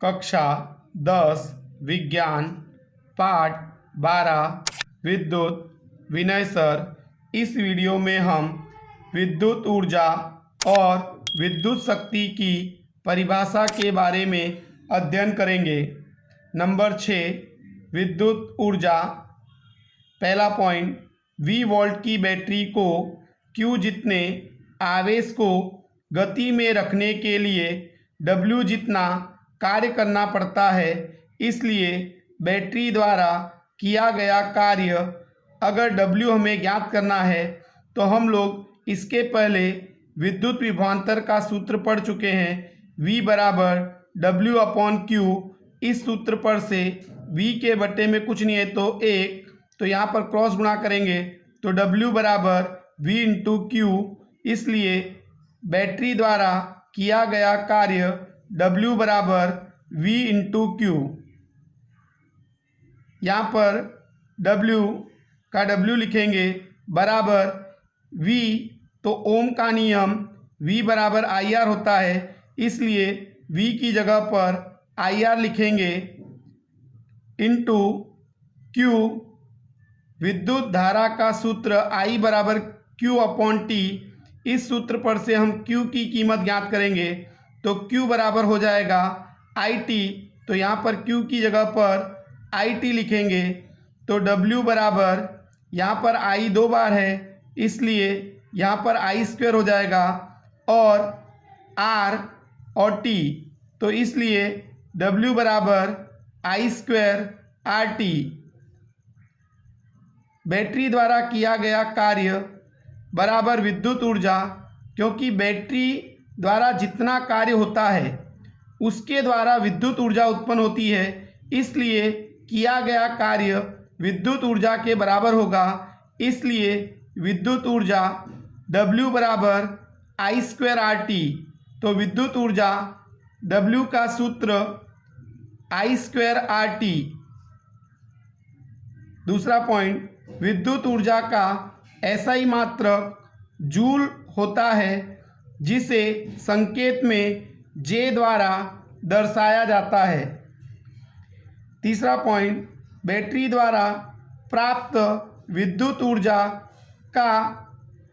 कक्षा 10 विज्ञान पाठ 12 विद्युत विनय सर। इस वीडियो में हम विद्युत ऊर्जा और विद्युत शक्ति की परिभाषा के बारे में अध्ययन करेंगे। नंबर 6 विद्युत ऊर्जा। पहला पॉइंट, V वोल्ट की बैटरी को Q जितने आवेश को गति में रखने के लिए W जितना कार्य करना पड़ता है, इसलिए बैटरी द्वारा किया गया कार्य अगर W हमें ज्ञात करना है तो हम लोग इसके पहले विद्युत विभवांतर का सूत्र पढ़ चुके हैं। V बराबर W/Q। इस सूत्र पर से V के बट्टे में कुछ नहीं है तो 1, तो यहाँ पर क्रॉस गुणा करेंगे तो W बराबर V × Q। इसलिए बैटरी द्वारा किया गया कार्य W बराबर V × Q। यहाँ पर W का W लिखेंगे बराबर V, तो ओम का नियम V बराबर IR होता है, इसलिए V की जगह पर IR लिखेंगे इंटू Q। विद्युत धारा का सूत्र I बराबर Q/T। इस सूत्र पर से हम Q की कीमत ज्ञात करेंगे तो Q बराबर हो जाएगा IT, तो यहाँ पर Q की जगह पर IT लिखेंगे तो W बराबर, यहाँ पर I 2 बार है इसलिए यहाँ पर I² हो जाएगा और R और T, तो इसलिए W बराबर I² RT। बैटरी द्वारा किया गया कार्य बराबर विद्युत ऊर्जा, क्योंकि बैटरी द्वारा जितना कार्य होता है उसके द्वारा विद्युत ऊर्जा उत्पन्न होती है, इसलिए किया गया कार्य विद्युत ऊर्जा के बराबर होगा। इसलिए विद्युत ऊर्जा W बराबर I² RT। तो विद्युत ऊर्जा W का सूत्र I² RT। दूसरा पॉइंट, विद्युत ऊर्जा का SI मात्रक जूल होता है, जिसे संकेत में J द्वारा दर्शाया जाता है। तीसरा पॉइंट, बैटरी द्वारा प्राप्त विद्युत ऊर्जा का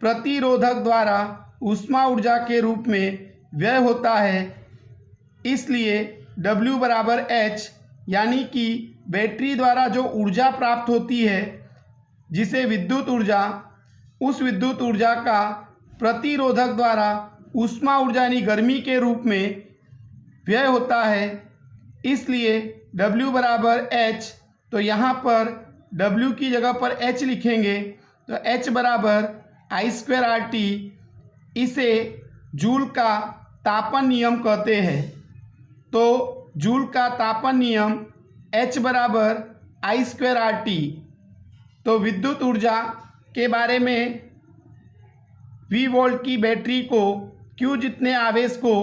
प्रतिरोधक द्वारा ऊष्मा ऊर्जा के रूप में व्यय होता है, इसलिए W बराबर H, यानी कि बैटरी द्वारा जो ऊर्जा प्राप्त होती है जिसे विद्युत ऊर्जा, उस विद्युत ऊर्जा का प्रतिरोधक द्वारा ऊष्मा ऊर्जा यानी गर्मी के रूप में व्यय होता है, इसलिए W बराबर H। तो यहाँ पर W की जगह पर H लिखेंगे तो H बराबर I² RT। इसे जूल का तापन नियम कहते हैं। तो जूल का तापन नियम H बराबर I² RT। तो विद्युत ऊर्जा के बारे में V वोल्ट की बैटरी को Q जितने आवेश को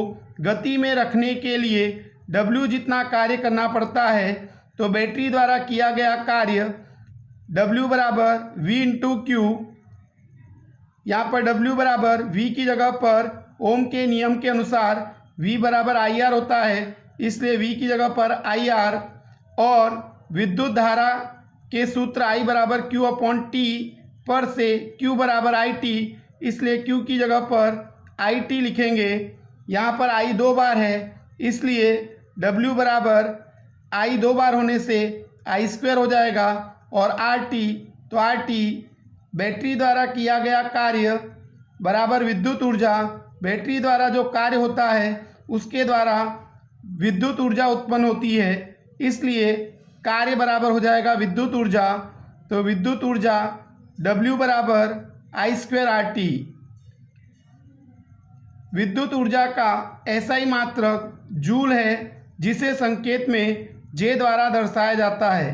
गति में रखने के लिए W जितना कार्य करना पड़ता है, तो बैटरी द्वारा किया गया कार्य W बराबर V × Q। यहाँ पर W बराबर V की जगह पर ओम के नियम के अनुसार V बराबर IR होता है, इसलिए V की जगह पर IR, और विद्युत धारा के सूत्र I बराबर Q/T पर से Q बराबर IT, इसलिए Q की जगह पर IT लिखेंगे। यहाँ पर I 2 बार है इसलिए W बराबर I 2 बार होने से I² हो जाएगा और RT, तो RT बैटरी द्वारा किया गया कार्य बराबर विद्युत ऊर्जा, बैटरी द्वारा जो कार्य होता है उसके द्वारा विद्युत ऊर्जा उत्पन्न होती है, इसलिए कार्य बराबर हो जाएगा विद्युत ऊर्जा। तो विद्युत ऊर्जा W बराबर I² RT। विद्युत ऊर्जा का SI मात्रक जूल है, जिसे संकेत में J द्वारा दर्शाया जाता है।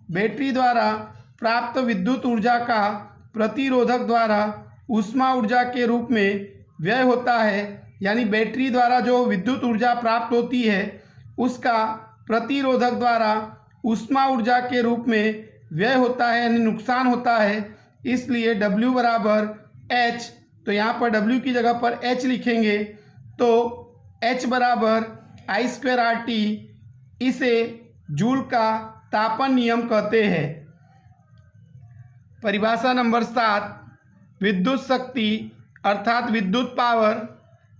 बैटरी द्वारा प्राप्त विद्युत ऊर्जा का प्रतिरोधक द्वारा ऊष्मा ऊर्जा के रूप में व्यय होता है, यानी बैटरी द्वारा जो विद्युत ऊर्जा प्राप्त होती है उसका प्रतिरोधक द्वारा ऊष्मा ऊर्जा के रूप में व्यय होता है, यानी नुकसान होता है, इसलिए W बराबर H। तो यहाँ पर W की जगह पर H लिखेंगे तो H बराबर I² RT। इसे जूल का तापन नियम कहते हैं। परिभाषा नंबर 7, विद्युत शक्ति अर्थात विद्युत पावर।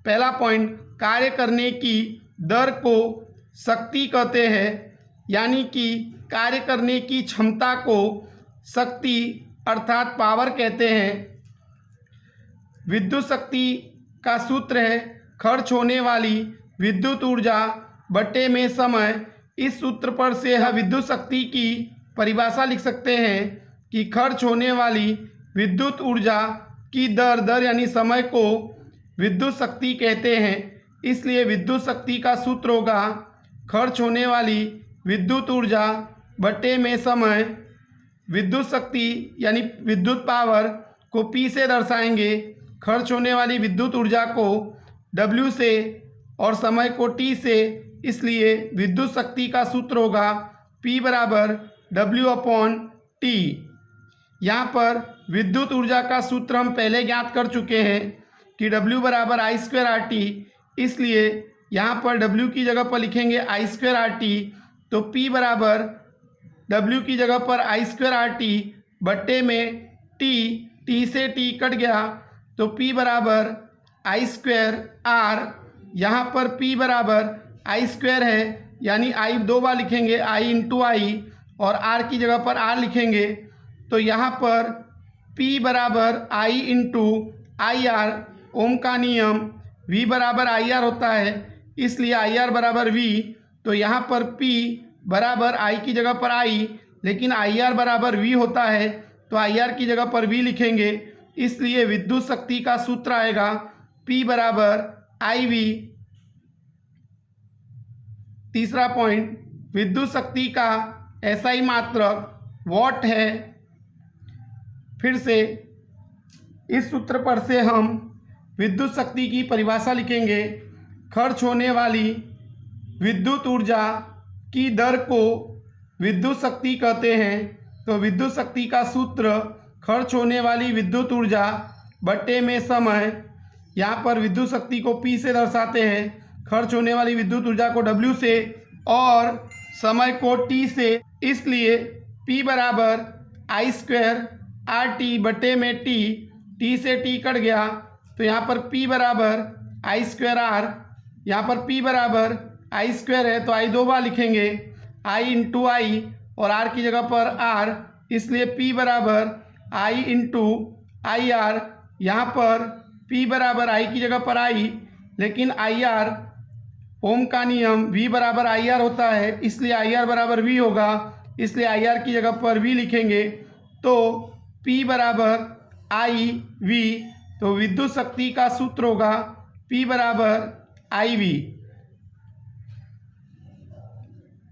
पहला पॉइंट, कार्य करने की दर को शक्ति कहते हैं, यानी कि कार्य करने की क्षमता को शक्ति अर्थात पावर कहते हैं। विद्युत शक्ति का सूत्र है खर्च होने वाली विद्युत ऊर्जा बटे में समय। इस सूत्र पर से हम विद्युत शक्ति की परिभाषा लिख सकते हैं कि खर्च होने वाली विद्युत ऊर्जा की दर यानी समय को विद्युत शक्ति कहते हैं। इसलिए विद्युत शक्ति का सूत्र होगा खर्च होने वाली विद्युत ऊर्जा बटे में समय। विद्युत शक्ति यानी विद्युत पावर को P से दर्शाएंगे, खर्च होने वाली विद्युत ऊर्जा को W से और समय को T से। इसलिए विद्युत शक्ति का सूत्र होगा P बराबर W/T। यहाँ पर विद्युत ऊर्जा का सूत्र हम पहले ज्ञात कर चुके हैं कि W बराबर I²RT। इसलिए यहाँ पर W की जगह पर लिखेंगे I²RT, तो P बराबर W की जगह पर I²RT बट्टे में T से T कट गया तो P बराबर I²R। यहाँ पर P बराबर I² है, यानी I 2 बार लिखेंगे I × I और R की जगह पर R लिखेंगे। तो यहाँ पर P बराबर I × IR, ओम का नियम V बराबर IR होता है, इसलिए IR बराबर V। तो यहाँ पर P बराबर I की जगह पर I, लेकिन IR बराबर V होता है, तो IR की जगह पर V लिखेंगे। इसलिए विद्युत शक्ति का सूत्र आएगा P बराबर IV। तीसरा पॉइंट, विद्युत शक्ति का SI मात्रक वॉट है। फिर से इस सूत्र पर से हम विद्युत शक्ति की परिभाषा लिखेंगे। खर्च होने वाली विद्युत ऊर्जा की दर को विद्युत शक्ति कहते हैं। तो विद्युत शक्ति का सूत्र खर्च होने वाली विद्युत ऊर्जा बटे में समय। यहाँ पर विद्युत शक्ति को P से दर्शाते हैं, खर्च होने वाली विद्युत ऊर्जा को W से और समय को T से। इसलिए P बराबर I²RT बटे में T से T कट गया तो यहाँ पर P बराबर I²R। यहाँ पर P बराबर I² है तो I 2 बार लिखेंगे I × I और R की जगह पर R, इसलिए P बराबर I × IR। यहाँ पर P बराबर I की जगह पर I, लेकिन IR ओम का नियम V बराबर IR होता है, इसलिए IR बराबर V होगा, इसलिए IR की जगह पर V लिखेंगे। तो P बराबर IV। तो विद्युत शक्ति का सूत्र होगा P बराबर IV।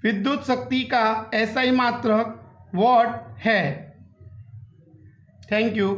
विद्युत शक्ति का SI मात्रक वॉट है। Thank you.